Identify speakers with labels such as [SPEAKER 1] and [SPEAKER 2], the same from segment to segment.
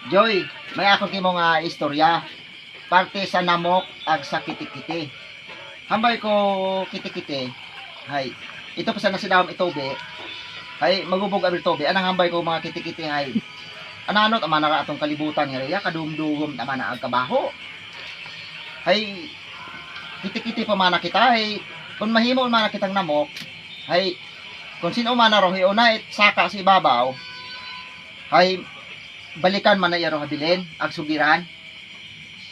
[SPEAKER 1] Joy, may akong kimo nga istorya. Parte sa namok ag sa kitikiti. Hambay ko kitikiti. Hay, ito pa sa nasidawam itobe. Hay, magubog abir tobe. Anang hambay ko mga kitikiti hay. Anano tama na atong kalibutan nga ya kadumdugom tama na ang kabaho. Hay, kitikiti pa mana kita hay. Kung mahimo man kitang namok, hay kung sino man ro hiunay saka si babaw. Hay balikan man na iyaro habilin ag sugiran.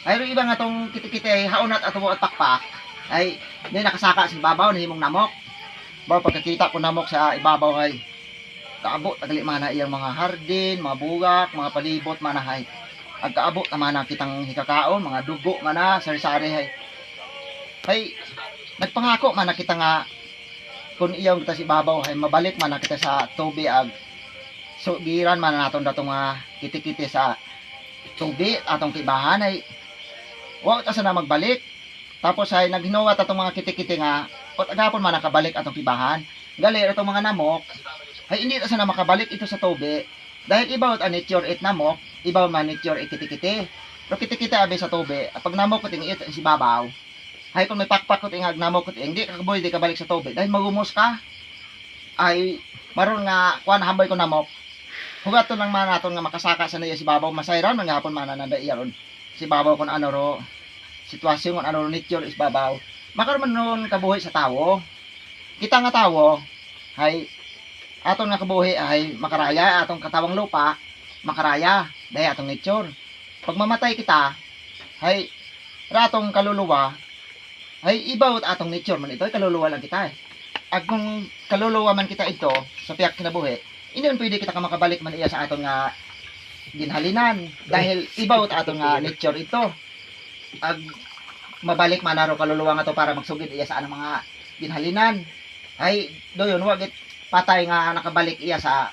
[SPEAKER 1] Ay ro iba nga tong kitikiti ay haunat ato at pakpak. Ay di nakasaka si babaw na himong namok. Ba pagkakita ko namok sa ibabaw ay kaabot tagali man na iyang mga hardin, mga bugak, mga palibot man na hay. Ag kaabot naman na kitang hikakaon, mga dugo man na sari-sari hay. Hay nagpangako man na kita nga kung iyong kita si babaw ay mabalik man na kita sa tubi ag sugiran man naton datong mga kitikiti sa tubi atong kibahan ay wa ta sana magbalik. Tapos ay naghinuwat atong mga kitikiti nga ot agapon man nakabalik atong kibahan. Gali atong mga namok ay hindi ta sana makabalik ito sa tubi dahil ibaw ta nature it namok, ibaw man nature it kitikiti. Pero kitikiti abi sa tubi, pag namok ko tingit si babaw. Hay kung may pakpak ko tingag namok ko hindi ka kaboy di ka balik sa tubi dahil magumos ka. Ay maron nga kuan hambay ko namok. Hugat to lang man naton nga makasaka sa niya si babaw masayran man gahapon man nanda iyaron si babaw kun ano ro sitwasyon kun ano ro nature is babaw makaron man nun kabuhi sa tawo kita nga tawo hay aton nga kabuhi ay makaraya atong katawang lupa makaraya dahil atong nature pag mamatay kita hay ratong kaluluwa ay ibaw atong nature man ito ay kaluluwa lang kita ag kung kaluluwa man kita ito sa piyak kinabuhi inon pwede kita ka makabalik man iya sa aton nga ginhalinan dahil ibaw aton nga nature ito ag mabalik man naro kaluluwa nga to para magsugid iya sa anong mga ginhalinan ay doyon wagit patay nga nakabalik iya sa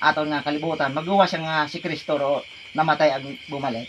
[SPEAKER 1] aton nga kalibutan magluwas siya nga si Kristo ro namatay ag bumalik